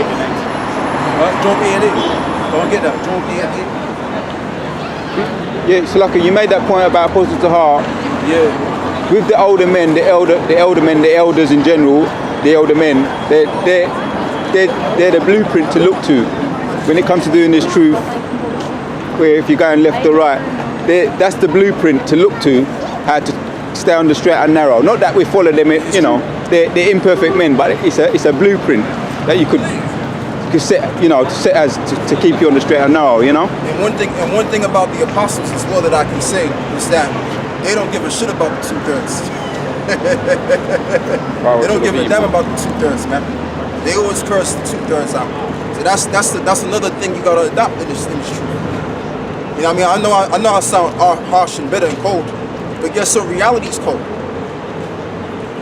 John 8 and 8. Don't get that. John 8 and 8. Yeah, Salaka, you made that point about Apostle Tahar. Yeah. With the older men, the elder men, the elders in general, the older men, they're the blueprint to look to when it comes to doing this truth. Where if you're going left or right, that's the blueprint to look to, how to stay on the straight and narrow. Not that we follow them, you know, they're imperfect men, but it's a blueprint that you could set, you know, to keep you on the straight and narrow, you know. And one thing about the apostles as well that I can say is that they don't give a shit about the 2/3. They don't give a damn about the 2/3, man. They always curse the 2/3 out. So that's another thing you gotta adopt in this truth. You know what I mean? I know I sound harsh and bitter and cold, but guess what? Reality's cold.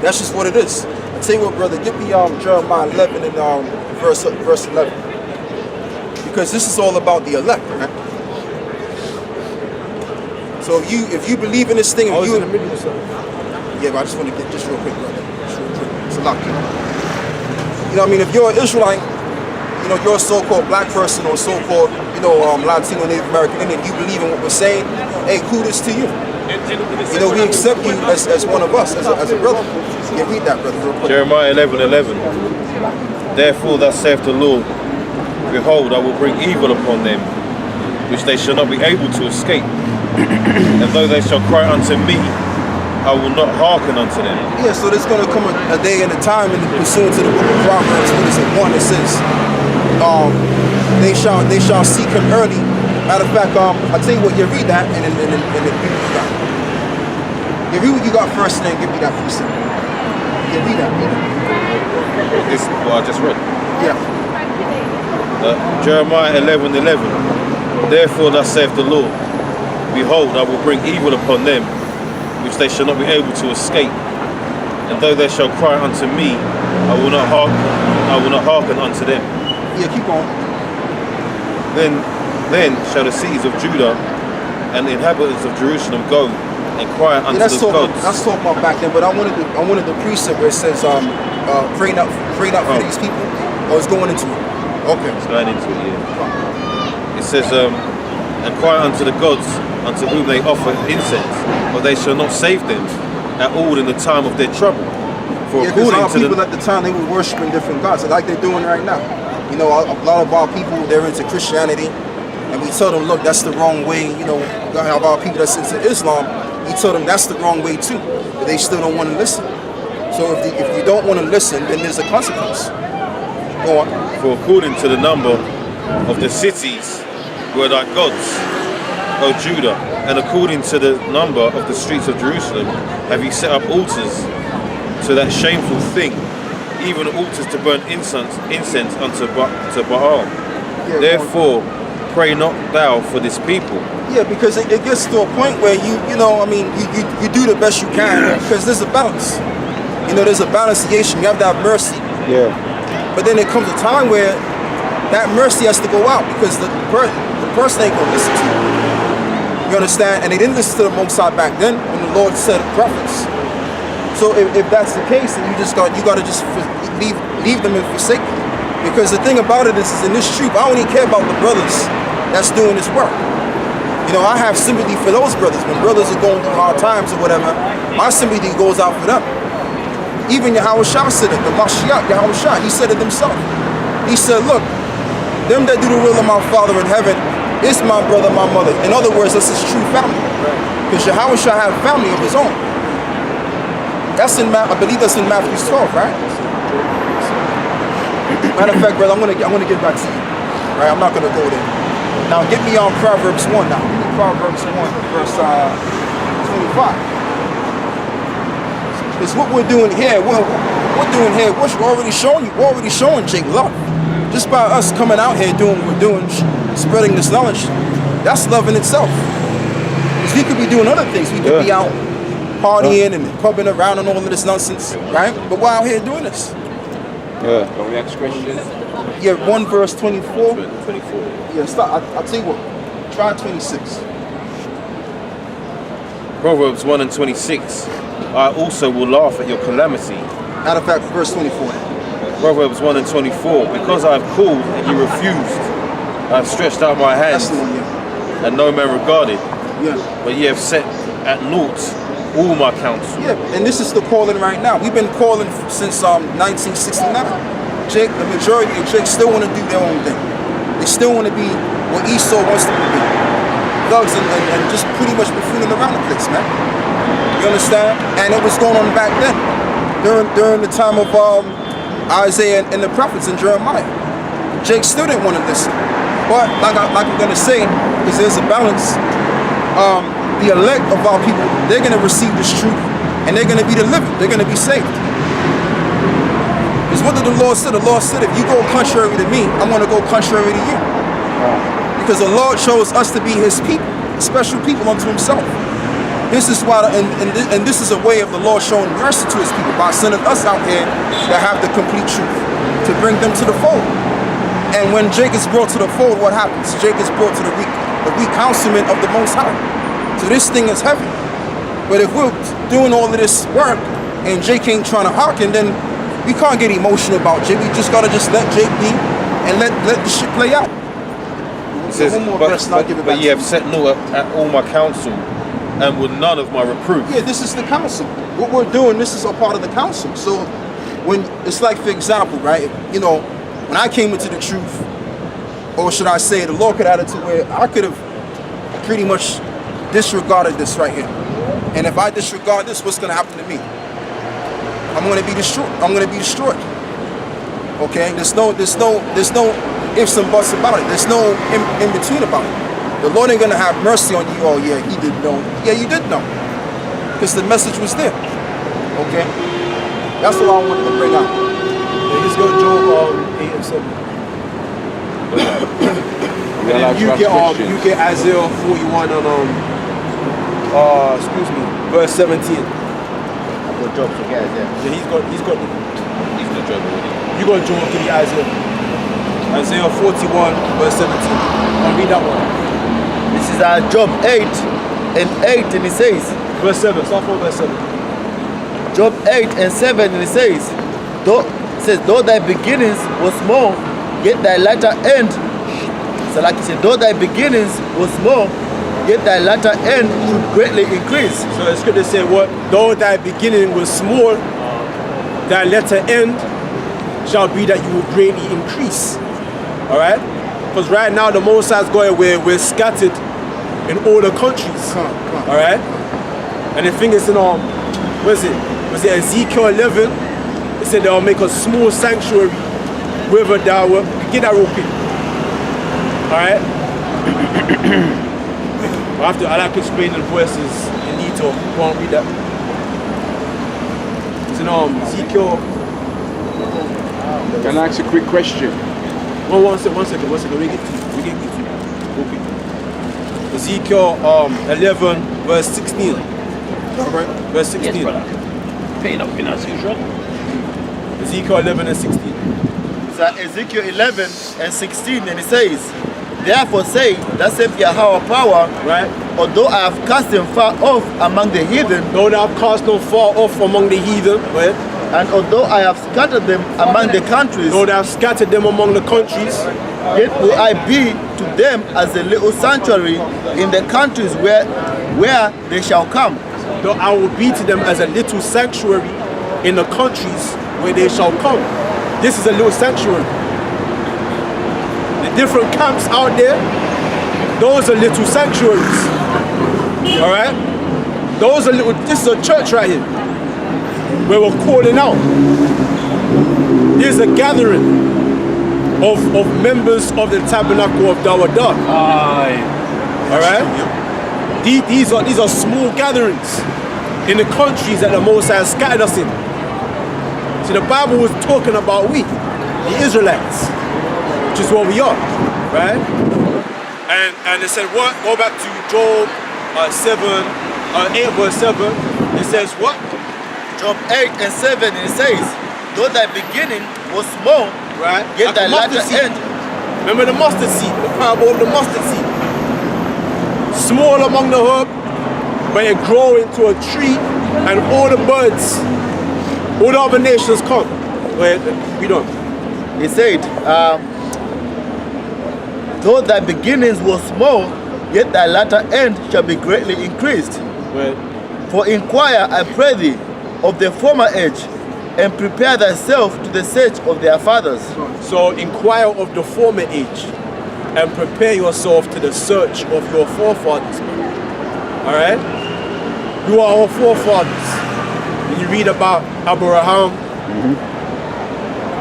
That's just what it is. I tell you what, brother, give me Jeremiah 11 and verse 11, because this is all about the elect, right? So if you believe in this thing, I was in the middle of something. yeah, but I just want to get just real quick, brother. Just real quick. It's a lot. You know what I mean? If you're an Israelite, you know, you're a so-called black person or so-called, you know, Latino, Native American Indian, you believe in what we're saying, hey, kudos to you. You know, we accept you as one of us, as a brother. Yeah, read that, brother, real quick. Jeremiah 11:11. Therefore thus saith the Lord, behold, I will bring evil upon them, which they shall not be able to escape. And though they shall cry unto me, I will not hearken unto them. Yeah, so there's going to come a day and a time in pursuant to the book of Proverbs, what is it, 1, it says, they shall seek him early. Matter of fact, I'll tell you what, you read that and then read what you got. You read what you got first and then give me that precept. You read that. This is what I just read. Yeah. Jeremiah 11:11. Therefore thus saith the Lord, behold, I will bring evil upon them, which they shall not be able to escape. And though they shall cry unto me, I will not hearken unto them. Yeah, keep on. Then shall the cities of Judah and the inhabitants of Jerusalem go and cry unto the gods. That's talking about back then, but I wanted the precept where it says praying up for these people. Oh, it's going into it. Okay. It's going into it, yeah. It says, and cry unto the gods unto whom they offer incense, but they shall not save them at all in the time of their trouble. For yeah, because according to people at the time, they were worshiping different gods, like they're doing right now. You know, a lot of our people, they're into Christianity, and we tell them, look, that's the wrong way. You know, we have our people that's into Islam, we tell them that's the wrong way too, but they still don't want to listen. So if you don't want to listen, then there's a consequence. Go on. For according to the number of the cities were thy gods, O Judah, and according to the number of the streets of Jerusalem have ye set up altars to that shameful thing, even altars to burn incense unto Baal. Yeah, therefore pray not thou for this people. Yeah, because it gets to a point where you do the best you can, because there's a balance. You know, there's a balanceation. You have to have mercy. Yeah. But then there comes a time where that mercy has to go out, because the person ain't gonna listen to you. You understand? And they didn't listen to the Most High back then when the Lord said prophets. So if that's the case, then you gotta just leave them and forsake them. Because the thing about it is in this truth, I don't even care about the brothers that's doing this work. You know, I have sympathy for those brothers. When brothers are going through hard times or whatever, my sympathy goes out for them. Even Yahushua said it, the Mashiach, Yahushua, he said it himself. He said, look, them that do the will of my Father in heaven is my brother, my mother. In other words, that's his true family. Because Yahushua had a family of his own. That's in, I believe that's in Matthew 12, right? Matter of fact, brother, I'm gonna get back to you. Right? I'm not gonna go there. Now get me on Proverbs 1 now. Give me Proverbs 1, verse 25. It's what we're doing here. We're doing here. We're already showing you. We're already showing Jake love. Just by us coming out here doing what we're doing, spreading this knowledge, that's love in itself. Because we could be doing other things. We could be out partying and pubbing around and all of this nonsense, right? But we're out here doing this. Yeah. Don't we ask questions? Yeah, 1 verse 24. 24. Yeah, stop. I'll tell you what. Try 26. Proverbs 1 and 26. I also will laugh at your calamity. Matter of fact, verse 24. Proverbs 1 and 24. Because I have called and you refused, I have stretched out my That's hands the one, yeah. and no man regarded. Yeah. But ye have set at naught all my counsel. Yeah, and this is the calling right now. We've been calling since 1969. Jake, the majority of Jakes still want to do their own thing. They still want to be what Esau wants them to be. Thugs and just pretty much be fooling around the place, man. You understand? And it was going on back then, during the time of Isaiah and the prophets and Jeremiah. Jake still didn't want to listen. But like I'm gonna say, because there's a balance. The elect of our people, they're gonna receive this truth, and they're gonna be delivered. They're gonna be saved. Because what did the Lord say? The Lord said, if you go contrary to me, I'm gonna go contrary to you. Because the Lord chose us to be His people, special people unto Himself. This is why, and this is a way of the Lord showing mercy to His people by sending us out here that have the complete truth to bring them to the fold. And when Jake is brought to the fold, what happens? Jake is brought to the recounselment of the Most High. So this thing is heavy. But if we're doing all of this work and Jake ain't trying to hearken, then we can't get emotional about Jake. We just gotta just let Jake be and let the shit play out. It says, One more verse and I'll give it back but to ye have you. set naught at all my counsel, and with none of my reproof. Yeah, this is the council. What we're doing, this is a part of the council. So when it's like, for example, right? You know, when I came into the truth, or should I say, the Lord could have it to where I could have pretty much disregarded this right here. And if I disregard this, what's gonna happen to me? I'm gonna be destroyed. I'm gonna be destroyed. Okay? There's no ifs and buts about it. There's no in between about it. The Lord ain't gonna have mercy on you. Oh yeah, He didn't know. Yeah, you did know. Because the message was there. Okay? That's what I wanted to bring out. Yeah, he's got Job 8 and 7. And then you get Isaiah 41 and verse 17. I've got Job, so get it there. Yeah, he's got He's the job already. you got Job, give me Isaiah. Isaiah 41 verse 17. I'll read that one. This is Job 8 and 8, and it says, Verse 7, start from verse 7. Job 8 and 7, and it says, though thy beginnings was small, yet thy latter end. So like he said, though thy beginnings was small, yet thy latter end should greatly increase. So the scripture say what? Though thy beginning was small, thy latter end shall be that you will greatly increase. Alright? Because right now the Most High's going where we're scattered in all the countries. Alright? And the thing is in was it Ezekiel 11? It said they'll make a small sanctuary wherever thou were. Get that real quick. Alright? I like to explain the verses in detail. Go on, read that. It's in Ezekiel. Can I ask a quick question? One second. We get to it. Okay. Ezekiel 11 verse 16. Alright? Verse 16. Yes, brother. Paying up in as usual. Ezekiel 11 and 16. So Ezekiel 11 and 16, and it says, therefore say, that saith Yahweh power, Right? although I have cast them far off among the heathen, Though thou have cast them far off among the heathen, right? and although I have scattered them among the countries, Though thou have scattered them among the countries, yet will I be to them as a little sanctuary in the countries where they shall come. though I will be to them as a little sanctuary in the countries where they shall come. This is a little sanctuary. The different camps out there, those are little sanctuaries. Alright? Those are little, this is a church right here, where we're calling out. There's a gathering of members of the tabernacle of Dawadah. Alright? These are small gatherings in the countries that the Most High has scattered us in. See, the Bible was talking about we, the Israelites, which is what we are, right? And it said what? Go back to Job 8 verse 7. It says what? Job 8 and 7, and it says, though thy beginning was small, Right? yet Like thy a mustard latter seed. end. Remember the mustard seed, the parable of the mustard seed. Small among the herb, but it grow into a tree, and all the birds, all the other nations come. Wait, we don't. He said, though thy beginnings were small, yet thy latter end shall be greatly increased. Wait. For inquire, I pray thee, of the former age, and prepare thyself to the search of their fathers. So inquire of the former age and prepare yourself to the search of your forefathers. Alright? Who are our forefathers? When you read about Abraham,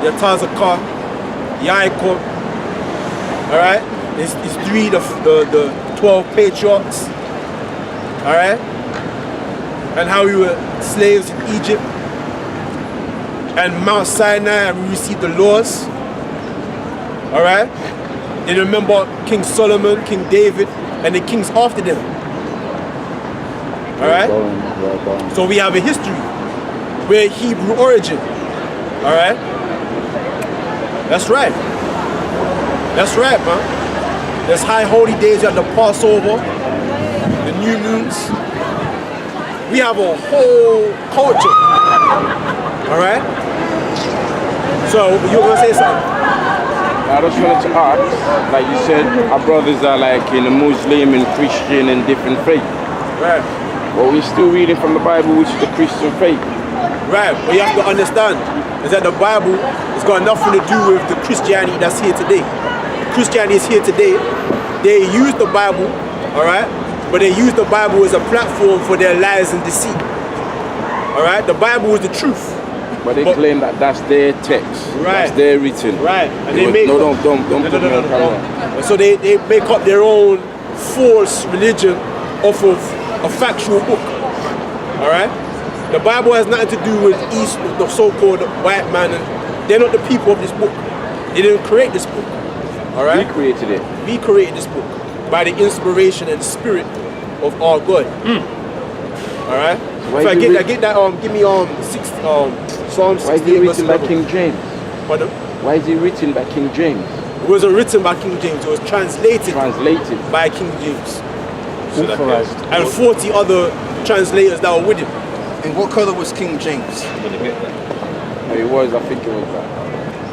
Yatazakar, Yaakov, alright? It's three the 12 patriarchs. Alright? And how we were slaves in Egypt. And Mount Sinai, and we received the laws. Alright? Then remember King Solomon, King David, and the kings after them. Alright? So we have a history. We're Hebrew origin. Alright? That's right. That's right, man. There's high holy days, you have the Passover, the new moons. We have a whole culture. Alright? So you were gonna say something? I just wanted to ask, like you said, our brothers are like in a Muslim and Christian and different faith. Right. But we're still reading from the Bible, which is the Christian faith. Right. What you have to understand is that the Bible has got nothing to do with the Christianity that's here today. Christianity is here today. They use the Bible, alright? But they use the Bible as a platform for their lies and deceit. Alright? The Bible is the truth. But they claim that that's their text. Right. That's their written. Right. And they make don't put me on camera. So they make up their own false religion off of a factual book. Alright? The Bible has nothing to do with East, the so-called white man, and they're not the people of this book. They didn't create this book. Alright? We created it. We created this book by the inspiration and spirit of our God. Alright? Why If I is it get that, give me Psalm 68. Why is it written by King James? Pardon? Why is it written by King James? It wasn't written by King James, it was translated Translated. by King James. Authorized. And 40 other translators that were with him. And what color was King James? It was, I think it was that.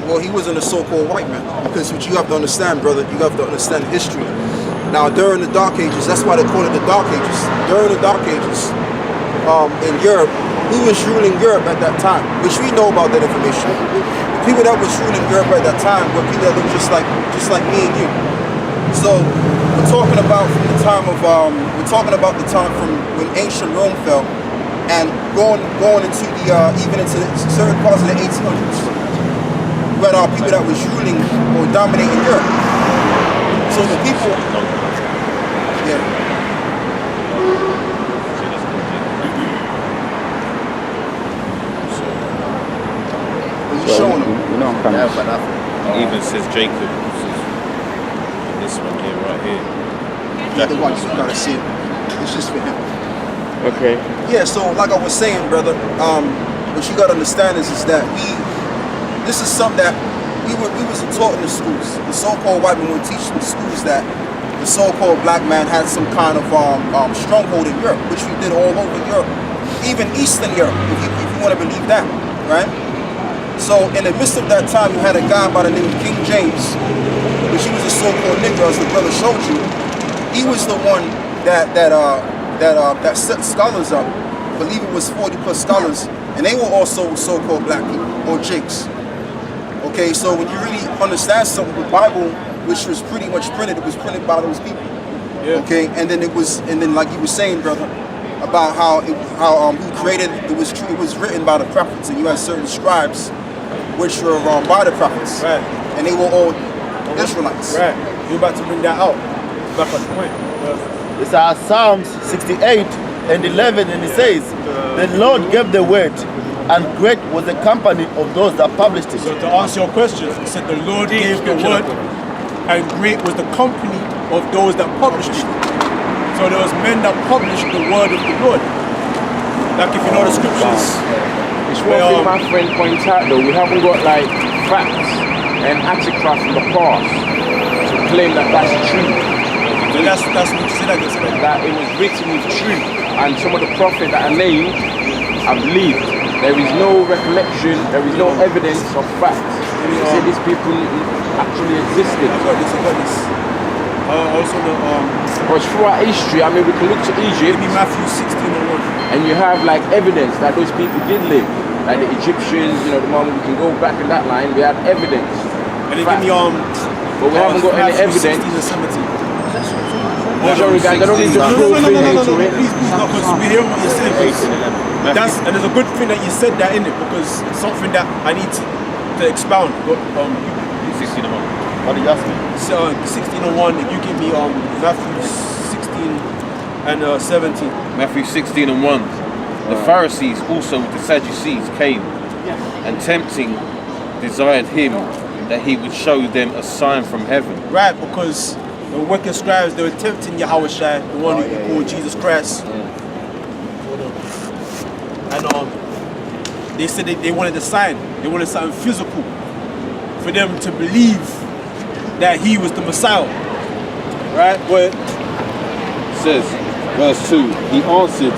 Well, he wasn't a so-called white man. Because what you have to understand, brother, you have to understand history. Now, during the Dark Ages, that's why they call it the Dark Ages. During the Dark Ages, in Europe, who was ruling Europe at that time? Which we know about that information. The people that was ruling Europe at that time were people that looked just like me and you. So we're talking about from the time of the time from when ancient Rome fell, and going into the even into certain parts of the 1800s. We had people that was ruling or dominating Europe. So the people, yeah. Showing them. You know, kind of. Even says Jacob. This one here, right here. The one you gotta see it. It's just for him. Okay. Yeah, so like I was saying, brother, what you gotta understand is that this is something that we was taught in the schools. The so-called white men would teach in the schools that the so-called black man had some kind of stronghold in Europe, which we did all over Europe, even Eastern Europe, if you want to believe that, right? So in the midst of that time, you had a guy by the name of King James, which he was a so-called Negro, as the brother showed you. He was the one that set scholars up. I believe it was 40 plus scholars, and they were also so-called black people or Jakes. Okay, so when you really understand something, the Bible, which was pretty much printed, it was printed by those people. Yeah. Okay, and then like you were saying, brother, about how who created it was true. It was written by the prophets, and you had certain scribes, which were by the prophets, Right. and they were all Israelites. Right. You're about to bring that out. Back on the point. It's our Psalms 68 and 11, and it says, the Lord gave the word, and great was the company of those that published it. So to answer your question, it said the Lord gave the word, and great was the company of those that published it. So there was men that published the word of the Lord. Like if you know the scriptures. It's one thing my friend points out though, we haven't got like facts and artifacts from the past to claim that that's true. That's what you said again. That it was written with truth, and some of the prophets that are named have lived. there is no recollection, there is no evidence of fact to say these people actually existed. I got this. Also the Because throughout history, I mean, we can look to Egypt maybe Matthew 16:1. and you have like evidence that those people did live. Like the Egyptians, you know, the moment we can go back in that line, we have evidence. And they Fact. give me But we haven't got any Matthew evidence. 16 and 17. Sorry guys, I don't need to No, throw things into it. please, no, because we hear what you're saying. Please. And there's a good thing that you said that in it, because it's something that I need to expound. But 16 and 1. What did you ask me? so, 16:1, if you give me Matthew 16 and 17. Matthew 16 and 1. The Pharisees also with the Sadducees came and tempting desired him that he would show them a sign from heaven. Right, because the wicked scribes, they were tempting Yahweh Shai, the one who you call Jesus Christ. And they said they wanted a sign. They wanted something physical for them to believe that he was the Messiah. Right? But It says, verse 2, he answered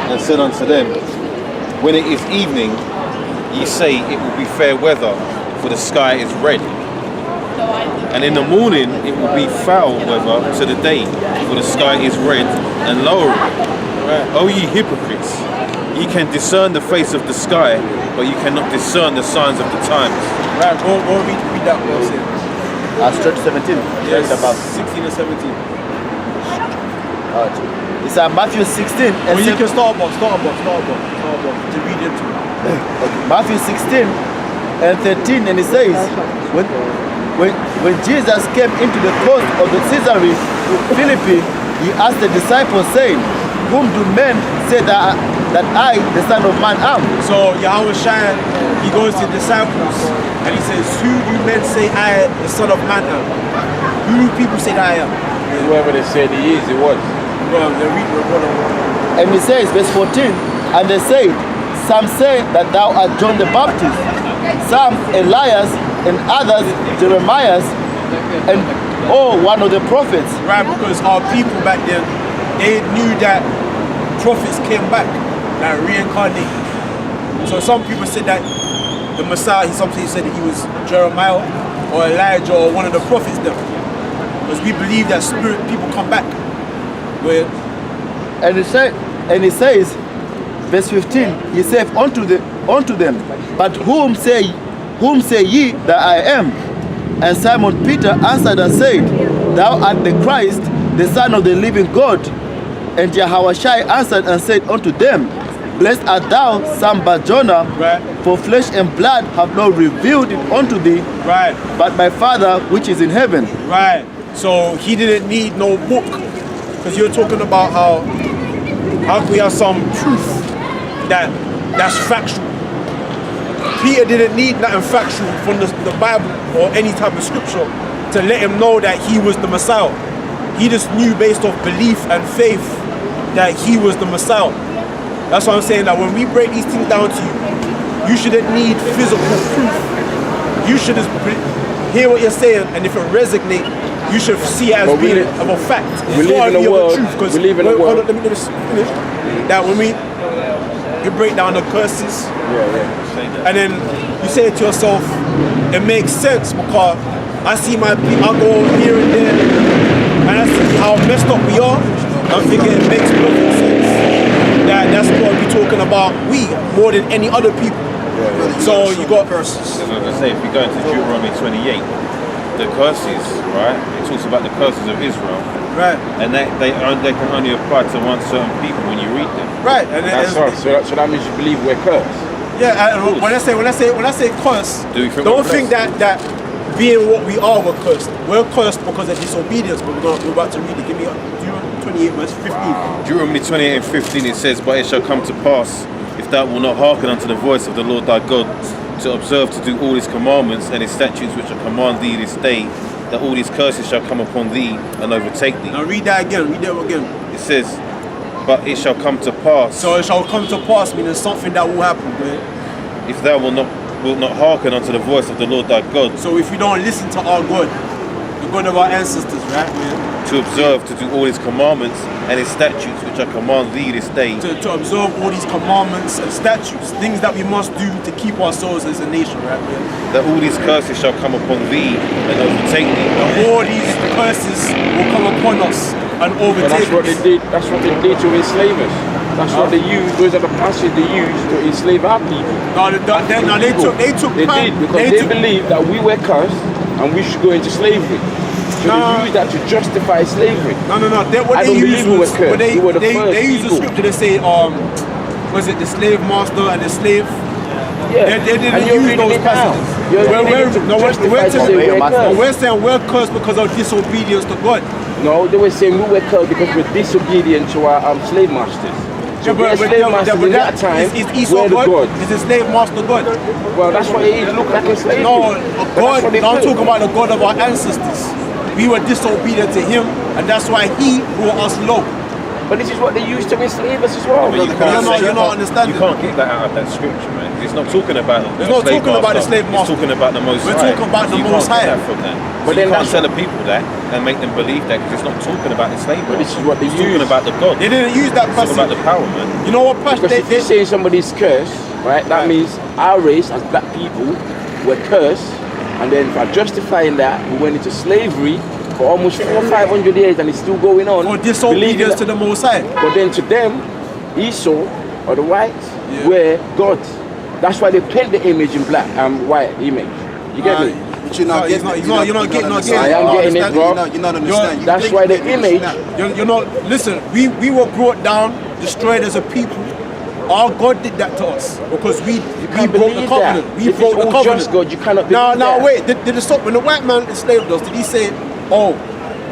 and said unto them, when it is evening, ye say it will be fair weather, for the sky is red. And in the morning it will be foul weather to the day, for the sky is red and lowering. O ye hypocrites, ye can discern the face of the sky, but you cannot discern the signs of the times. right, go read that verse here. Stretch 17. Yes, Right above. 16 and 17. It's Matthew 16 and Well, you 17. can start above to read into it. Okay. Matthew 16 and 13, and it says, when Jesus came into the coast of the Caesarea Philippi, he asked the disciples, saying, whom do men say that I, the Son of Man, am? So Yahweh Shai, he goes to the disciples and he says, who do men say I, the Son of Man, am? Who do people say that I am? Whoever they said he is, it was. Well, they read the And he says, verse 14, and they say, some say that thou art John the Baptist, some Elias, and others Jeremiah, and one of the prophets. right, because our people back then, they knew that prophets came back, that reincarnated. So some people said that the Messiah, some people said that he was Jeremiah or Elijah or one of the prophets there. Because we believe that spirit people come back. Where And he says, verse 15, he saith unto them, but whom say ye that I am? And Simon Peter answered and said, thou art the Christ, the Son of the living God. And Yahushua answered and said unto them, blessed art thou, Simon Bar-Jonah, Right. for flesh and blood have not revealed it unto thee, right, but my Father which is in heaven. right. So he didn't need no book. Because you're talking about how we have some truth that's factual. Peter didn't need nothing factual from the Bible or any type of scripture to let him know that he was the Messiah. He just knew based off belief and faith that he was the Messiah. That's why I'm saying that when we break these things down to you, you shouldn't need physical proof. You should just hear what you're saying, and if it resonates, you should see it as But we being live- of a fact. we It's live gotta in a be of world- truth, 'cause we live in a hold world- on, let me just finish. That when we break down the curses, and then you say to yourself, it makes sense because I see my people, I go here and there, and I see how messed up we are. I'm thinking it makes perfect sense. That's what we're talking about. We more than any other people. So you got curses. So as I say, if you go into Deuteronomy 28, the curses, right? It talks about the curses of Israel, right, and they can only apply to one certain people when you read them. right, and That's right. So that means you believe we're cursed. yeah. And when I say curse, Do you think don't we're think that being what we are, we're cursed. We're cursed because of disobedience. But we're about to read it. Give me Deuteronomy 28 verse 15. Deuteronomy 28 and 15, it says, but it shall come to pass, if thou wilt not hearken unto the voice of the Lord thy God, to observe to do all his commandments and his statutes which I command thee this day, that all these curses shall come upon thee and overtake thee. Now read that again. Read that again. It says, but it shall come to pass, So it shall come to pass, meaning something that will happen. Right? if thou wilt not hearken unto the voice of the Lord thy God. So if you don't listen to our God, the God of our ancestors, right? Yeah. to observe, to do all his commandments and his statutes, which I command thee this day. To observe all these commandments and statutes, things that we must do to keep ourselves as a nation, right? Yeah. That all these curses shall come upon thee and overtake thee. That all these curses will come upon us and But overtake that's what they us. did. That's what they did to enslave us. That's what they used. Those are the passages they used to enslave our people. No, they took They did because they believed that we were cursed and we should go into slavery. So No. they used that to justify slavery. No. What I they don't used believe we were was cursed. they, We were the they, first they used the people. scripture. They say, was it the slave master and the slave? Yeah. They didn't and you're use reading those it now. passages. You're We're- reading it to no, we're- justify we're to say saying- we're No, cursed. we're saying we're cursed because of disobedience to God. No, they were saying we were cursed because we're disobedient to our slave masters. So their slave masters in that time is were Esau the God? gods. Is the slave master God? Well, that's what it looked like in slavery. No, But God. that's what they I'm did. talking about the God of our ancestors. We were disobedient to Him, and that's why He brought us low. But this is what they used to enslave us as well. But you You're can't not- say- you're not understanding. You can't get that out of that scripture, man. It's not talking about the It's not slave talking about the master. slave master. It's talking about the Most We're High. talking about the You Most can't get High. that from that. But But then you can't that's- tell the people that and make them believe that because it's not talking about the slave But this master. is what they It's talking use. about the God. They didn't use that It's talking about passage. the power, man. You know what passage? Because if you're saying somebody's cursed, right, that means our race as black people were cursed, and then by justifying that, we went into slavery for almost 400 or 500 years, and it's still going on. For believing disobedience to that- the Most High. But then to them, Esau or the whites were gods. That's why they paint the image in black and white image. You get me? But you're not getting it. You're not getting it. I am getting it, bro. You're not understanding. That's why the image. You're not. Listen, we were brought down, destroyed as a people. Our God did that to us because we can't broke the believe covenant. that. We If it's broke the all covenant. just God, you cannot No, believe that. wait. Did it stop when the white man enslaved us? Did he say, "Oh,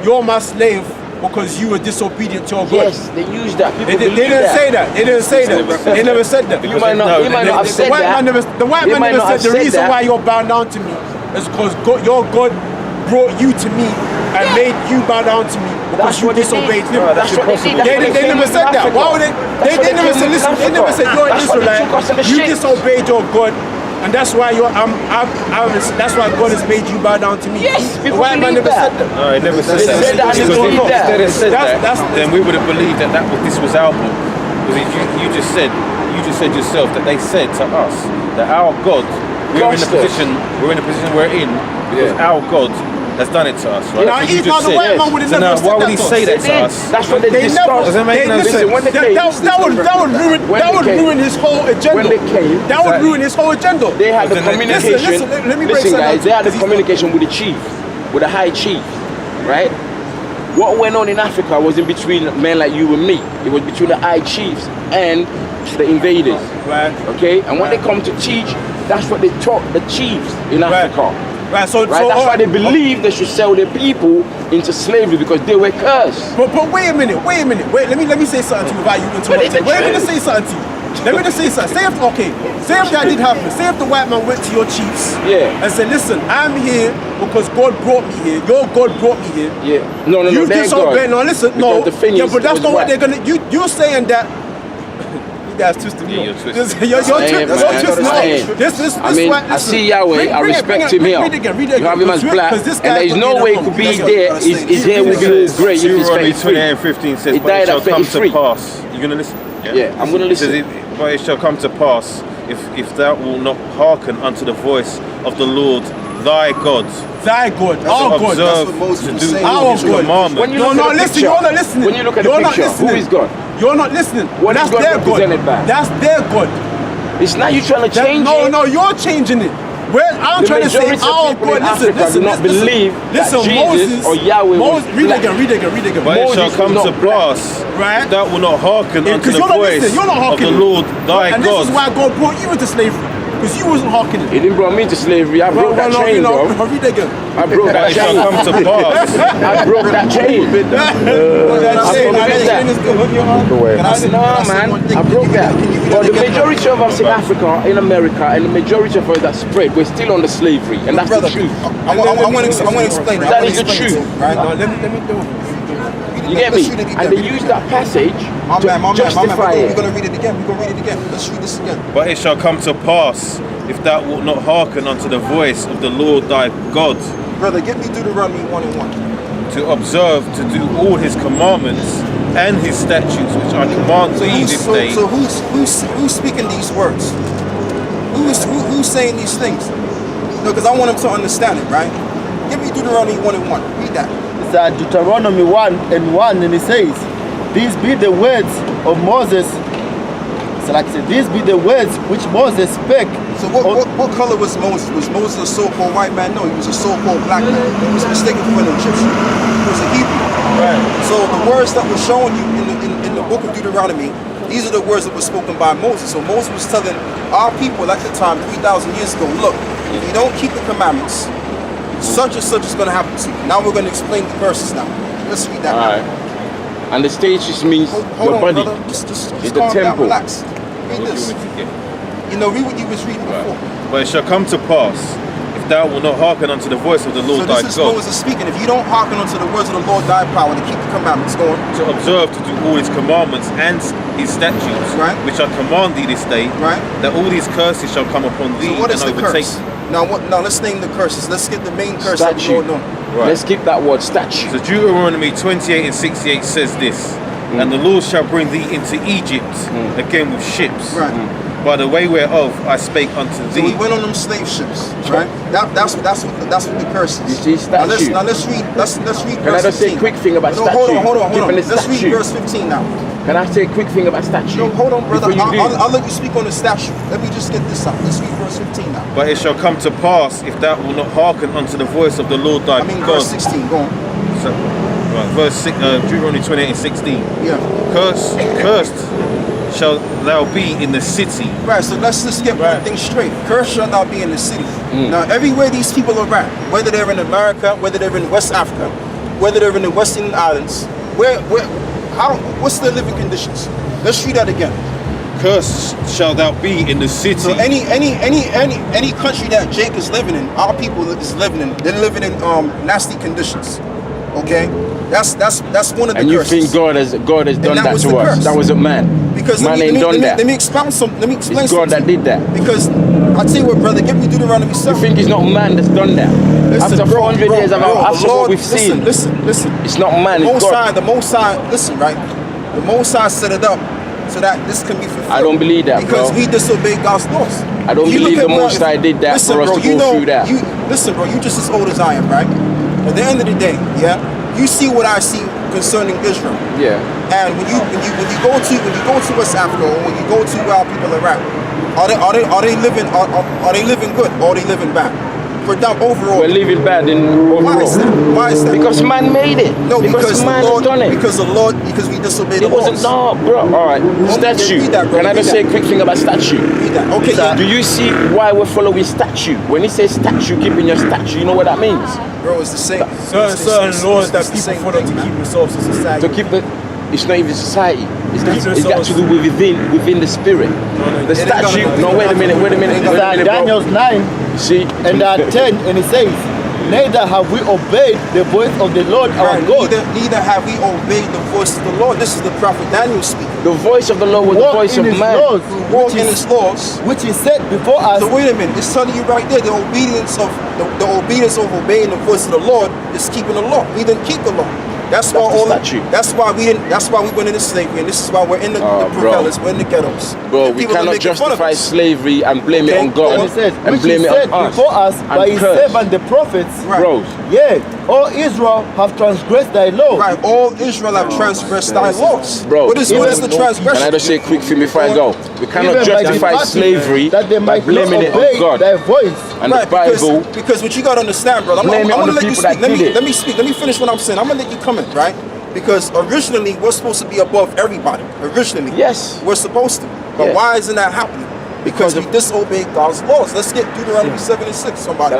you're my slave because you were disobedient to your God"? Yes, they use that. People They believe didn't that. say that. They didn't say that. They never said that. You might not. You might not have said The white that. man never, the white They man might never not said have the said reason that. why you're bound down to me is because your God brought you to me and made you bow down to me because That's you what they disobeyed did. him. No, that's what they did. That's what They came never in said that. Africa. Why would they? That's They what never came said. in Listen, they never Africa. said you're an That's what they took us in the Israelite. You shit. disobeyed your God. And that's why that's why God has made you bow down to me. Yes, The people white man believe never that. said that. No, it never said They that. said that and Because they believe if that. instead it said That's- that, then we would have believed that this was our book. Because you just said yourself that they said to us that our God, we're in the Cursed us. position we're in because our God has done it to us, right? Now, Because you he's not just the said- white man would have so never now, said why would that he to us. say that They to did. us? That's what they They discussed. never. Doesn't make no sense. Listen, when they came, That would ruin his whole agenda. When they came, that would ruin his whole agenda. they had the Listen, communication. listen, let me break Listen, something guys, down they had the because he's- communication with the chief, with the high chief, right? What went on in Africa was in between men like you and me. It was between the high chiefs and the invaders. Right. Okay, and when they come to teach, that's what they taught the chiefs in Africa. Right. So Right, that's why they believe they should sell their people into slavery because they were cursed. But wait a minute. Wait. Let me say something to you without you interrupting. Wait, let me just say something to you. Let me just say something. Say if that did happen. Say if the white man went to your chiefs and said, "Listen, I'm here because God brought me here. Your God brought me here. Yeah. No, You they're disobey. God. No, listen. Because No. the thing Yeah, is, but that's it not was what they're gonna. You're saying that. You guys twisting me. Yeah, up. you're twisting. You're Saying, twisting. man, You're twisting. saying. No. This. I mean, why- I listen. see Yahweh, I respect him here. Read it again. You have him as black, this and guy there is could no be in way the he could be wrong. there. His hair would be all grey if he's Deuteronomy 33. 28 and 15 says, He but it died shall at come to 33. pass. You gonna listen? Yeah, I'm gonna It says, listen. but it shall come to pass if thou wilt not hearken unto the voice of the Lord thy God. Thy God, our God. Observe what Moses to was do saying. all his Our God. commandments. When you No, look no, at the listen. picture, You're not listening. when you look at the You're not picture, listening. who is God? You're not listening. What is That's God their represented by? That's their God. It's not you trying to change No, it. no, you're changing it. I'm The trying to say majority of our people God. in Listen, Africa do not believe that Jesus or Yahweh was Read black. again. But it Moses shall was come not to black. pass Right. if thou wilt not hearken Yeah, unto 'cause the you're not voice listening. You're not of the hearkening. Lord thy And God. this is why God brought you into slavery. Because you wasn't hearkening. He didn't bring me to slavery. I broke that chain, bro. Read again. I broke But that it shall chain. come to pass. I broke that chain. Can I say- No, man, I broke that. But the majority of us in Africa, in America, and the majority of us that spread, we're still on the slavery, and that's Brother, the truth. I want to explain it. That is the truth. Right? No, let me do it. You get me? And they use that passage to justify We're it. going to read it again. Let's read this again. But it shall come to pass if thou wilt not hearken unto the voice of the Lord thy God, Brother, give me Deuteronomy 1 and 1. To observe, to do all his commandments and his statutes, which I command thee this day. So who's speaking these words? Who's saying these things? No, because I want him to understand it, right? Give me Deuteronomy 1 and 1. Read that. It's Deuteronomy 1 and 1, and it says, "These be the words of Moses." So like I said, these be the words which Moses spake. So what color was Moses? Was Moses a so-called white man? No, he was a so-called black man. He was mistaken for an Egyptian. He was a Hebrew. Right. So the words that were showing you in the book of Deuteronomy, these are the words that were spoken by Moses. So Moses was telling our people at the time, 3,000 years ago, look, if you don't keep the commandments, such and such is going to happen to you. Now we're going to explain the verses now. Let's read that. All right. And the stage just means Hold your on, body. brother. Just It's the calm down, temple. relax. Read What do this. you want me to get? You know, read what you was reading before. But it shall come to pass, if thou wilt not hearken unto the voice of the So Lord thy this is God, Moses speaking. If you don't hearken unto the words of the Lord thy power to keep the commandments, go on. to observe to do all his commandments and his statutes, Right. which I command thee this day, Right. that all these curses shall come upon thee So what is and the overtake curse? thee. Now let's name the curses. Let's get the main curse that we Statue. all know. Right. Let's keep that word statue. So Deuteronomy 28 and 68 says this, and the Lord shall bring thee into Egypt again with ships, Right. by the way whereof I spake unto So thee. we went on them slave ships, right? That's what the curse is. You see, Now let's statue. read let's read Can I verse just say a 15. quick thing about No, statue? Hold on. Keeping the Let's read statue. verse 15 now. Can I say a quick thing about statue? No, hold on, brother. Before you do. I'll let you speak on the statue. Let me just get this out. Let's read verse 15 now. But it shall come to pass, if thou wilt not hearken unto the voice of the Lord thy I mean God. verse 16. Go on. So, right, verse 6, Deuteronomy 28 and 16. Yeah. Cursed shall thou be in the city. Right, so let's just get one thing straight. Cursed shall not be in the city. Now, everywhere these people are at, whether they're in America, whether they're in West Africa, whether they're in the West Indian Islands, what's their living conditions? Let's read that again. Cursed shall thou be in the city. So any country that Jake is living in, our people is living in, they're living in nasty conditions. Okay, that's one of the And you curses. think God has done that that was to the us? curse. That wasn't man. Because man ain't done that. Let me expound some. Let me explain It's God something. that did that. Because I tell you what, brother, give me Deuteronomy 7. You think it's not man that's done that? Listen, After bro, 400 years of bro, the after Lord, what we've seen, Listen. it's not man, it's God. The Most High, listen, right? The Most High set it up so that this can be fulfilled. I don't believe that, because bro. we disobeyed God's laws. I don't If you believe look the at Most High did that listen, for us bro, to go through that. Listen, bro, you just as old as I am, right? At the end of the day, yeah, you see what I see concerning Israel. Yeah. And when you go to West Africa, or when you go to where our people are at, are they living good or are they living bad? For them overall. We're living bad in Why is overall. that? Why is that? Because man made it. No, because man the Lord, has done it. because we disobeyed It the wasn't laws. no, bro. All right, statue. read that, bro, Can I read just that. say a quick thing about statue? Read that. Okay, Do you see why we're following statue? When he says statue, keeping your statue, you know what that means? bro, it's the same. Certain laws that it's the people same follow thing, to man. keep themselves in society. To keep the, it's not even society. It's got themselves- to do with within the spirit. The it ain't gonna- statue. it No, ain't wait a gonna- minute. it ain't Wait a minute, bro. Daniel 9 See, and 10, and it says, "Neither have we obeyed the voice of the Lord our Right, God." neither have we obeyed the voice of the Lord. This is the prophet Daniel speaking. the voice of the Lord was the Walk voice in of his man. laws, Walk in his laws. which is set before us. So wait a minute, it's telling you right there, the obedience of obeying the voice of the Lord is keeping the law. We didn't keep the law. That's why statue. That's why we went into slavery, and this is why we're in the Bro. propellers, we're in the ghettos. Bro, And we people are cannot making fun of justify us. slavery and blame it Okay, on And God it says, and which blame is it set on us. before us by and his curse. servant the prophets. Right. Bros, Yea, all Israel have transgressed thy law. Right, all Israel have transgressed thy laws. Bro, what is the can transgression? I just say a quick thing before I go? We cannot Even by justify departing, slavery that they by might not blaming it obey on God thy voice. and Right, the Bible. because what you gotta understand, brother. I'm Blame it on gonna the let you people speak. that did it. Let me speak. Let me finish what I'm saying. I'm gonna let you come in, right? Because originally we're supposed to be above everybody. Originally, Yes. we're supposed to. But Yeah. why isn't that happening? Because we disobeyed God's laws. Let's get Deuteronomy 7 and 6. Somebody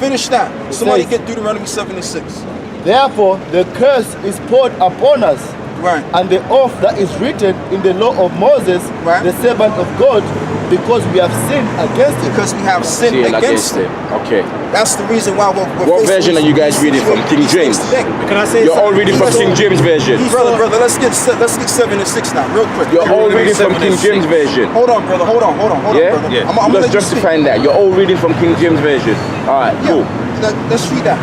finish that. Somebody says- get Deuteronomy 7 and 6. Therefore, the curse is poured upon us, Right. and the oath that is written in the law of Moses, Right. the servant of God, because we have sinned against him. Because we have sinned Sin against him. Okay. That's the reason why we're What facing version are you guys these reading from? King things James? today. Can I say You're all something? reading from King James version. Brother, let's get 7 and 6 now, real quick. You're all Deuteronomy reading from 7 King and James 6. version. Hold on, brother. Hold on, Yeah? brother. Yeah. I'm gonna Let's let you speak. justify that. You're all reading from King James version. All right, cool. Let's read that.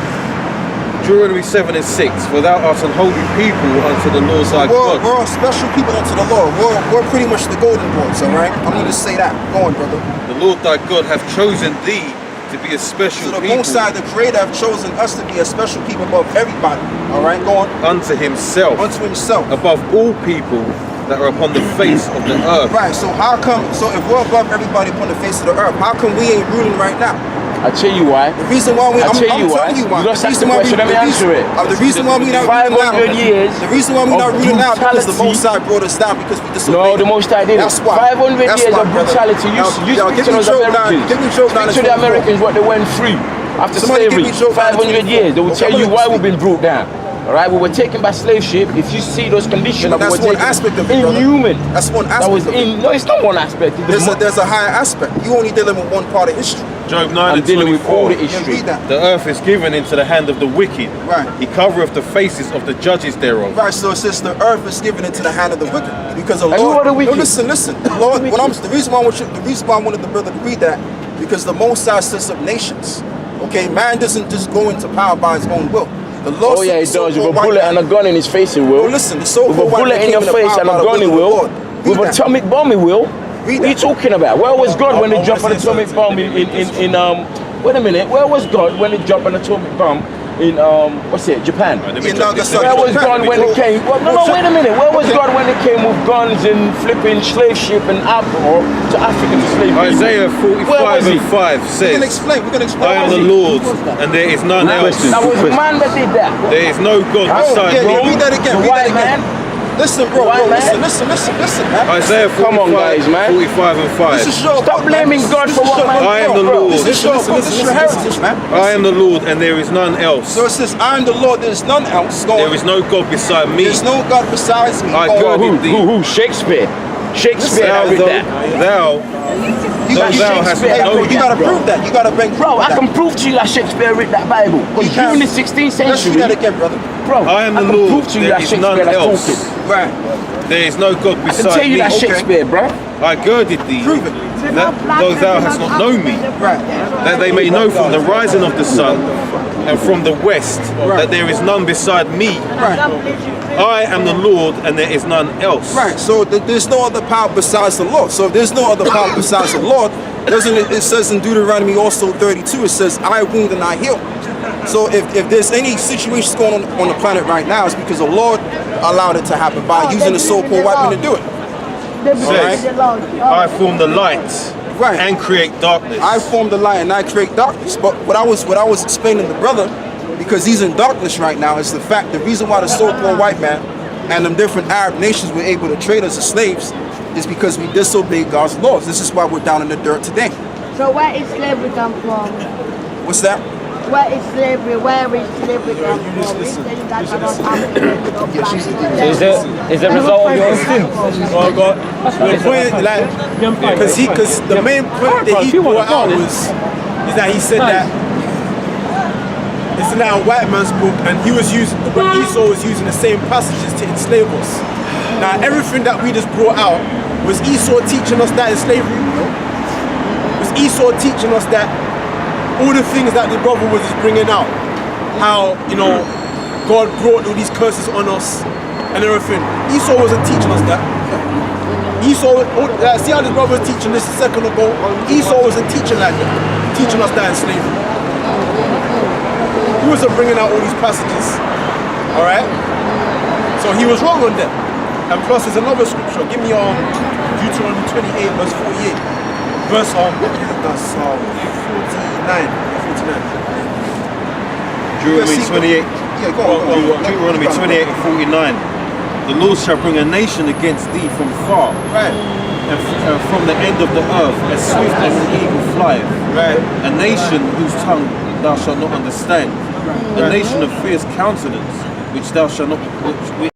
Deuteronomy 7 and 6. For thou art an holy people unto the Lord thy We're God. a special people unto the Lord. We're pretty much the golden boys, all right? I'm gonna say that. Go on, brother. The Lord thy God hath chosen thee to be a special So the people Most High, the Creator, have chosen us to be a special people above everybody. All right, go on. unto himself, Unto Himself. above all people that are upon the face of the earth. Right. So how come? So if we're above everybody upon the face of the earth, how come we ain't ruling right now? I'll tell you why. The reason why we, I'll I'm tell you why. telling you why. You just The asked reason the why question, let me answer it. The reason why we not ruling 500 now. years The reason why we of not ruling now because the brutality. Most High brought us down because we disobeyed. No, the Most High didn't. That's why. 500 That's years why, of brother. brutality. You Now, speak give to me those Job 9. Americans. Give me Job 9 Speak to the and 24. Americans what they went through after Somebody give slavery. me Job 9 and 500 24. years. They will Okay, tell I'm you gonna why speak. we've been brought down. All right, we were taken by slave ship. If you see those conditions, But that we that's were one taken, aspect of it, brother. inhuman. That's one That aspect was of it. no, it's not one aspect. There's a higher aspect. You only dealing with one part of history. Job 9 I'm and dealing with all 24. the You history. read that. The earth is given into the hand of the wicked. Right. He covereth the faces of the judges thereof. Right, so it says the earth is given into the hand of the wicked because the And who Lord. are the wicked? No, listen. The Lord. The reason why I wanted the brother to read that because the Most High sets up nations. Okay, man doesn't just go into power by his own will. The Lord. Oh yeah, he does. With a bullet and a gun in his face, he will. No, listen. The With so-called a white bullet man in your came into face power and a by the gun, he will of the will. Lord. With Read an that. atomic bomb, he will. Read What are you that. talking about? Where was God when I he dropped an wanna say atomic bomb in wait a minute, where was God when he dropped an atomic bomb in what's it, Japan? Let me Yeah, drop no, this that's in. Where was Japan. God when it came? Well, no, wait a minute. Where was God when it came with guns and flipping slave ship and alcohol to African slave people? Isaiah Where 45 was he? and 5 We're says, gonna explain. I am the Lord, and there is none else. That was man that did that. There is no God Oh, beside yeah, me. read that again. The Read white that again. man. Listen, bro. White man. Listen, man. Isaiah 45, Come on, guys, man. 45 and 5. This is your Stop book, blaming man. God This for is what your man book. I am the Bro, Lord. This is your book. This is your heritage, man. I am the Lord, and there is none else. So it says, I am the Lord, there is none else. Go There on. is no God beside me. There's no God besides me. I Go go on. Who? Shakespeare. Shakespeare Thou, did that. You though got thou hast Shakespeare. not Bro, known you gotta bro. prove that. You gotta bring Bro, proof I of can that. prove to you that Shakespeare wrote that Bible. Because You can. during the 16th Let's century, read that again, brother. bro, I am the can Lord, prove to you there that is Shakespeare none that's else. talking. Right. There is no God I can beside tell you me. that Shakespeare, bro. I girded thee, Prove it. though thou hast not known me, Right. that they may know from the rising of the sun and from the west that there is none beside me. Right. I am the Lord, and there is none else. Right. So there's no other power besides the Lord. So if there's no other power besides the Lord, doesn't it says in Deuteronomy also 32, it says, I wound and I heal. So if there's any situations going on the planet right now, it's because the Lord allowed it to happen by using the so-called white men to do it. Says, I form the light Right. and create darkness. I form the light and I create darkness. But what I was explaining to the brother, because he's in darkness right now, is the fact the reason why the so-called white man and them different Arab nations were able to trade us as slaves is because we disobeyed God's laws. This is why we're down in the dirt today. So where is slavery come from? What's that? Where is slavery? Where is slavery come from? You saying that about African Is the result of your own sin? Oh God. The point, like, because the main point that he brought out is that he said that it's in our white man's book, and he was using when Esau was using the same passages to enslave us. Now everything that we just brought out was Esau teaching us that in slavery. Was Esau teaching us that all the things that the brother was just bringing out, how God brought all these curses on us and everything. Esau wasn't teaching us that. Esau, see how this brother was teaching this a second ago? Esau wasn't teaching like that, teaching us that in slavery. He wasn't bringing out all these passages, all right? So he was wrong on them. And plus there's another scripture, give me Deuteronomy 28 verse 48. Verse 49. Deuteronomy 28. Yeah, go on. Deuteronomy 28 and 49. The Lord shall bring a nation against thee from far, Right. and from the end of the earth, as swift as the eagle flieth. Right. A nation whose tongue thou shalt not understand. A nation of fierce countenance, which thou shalt not. Which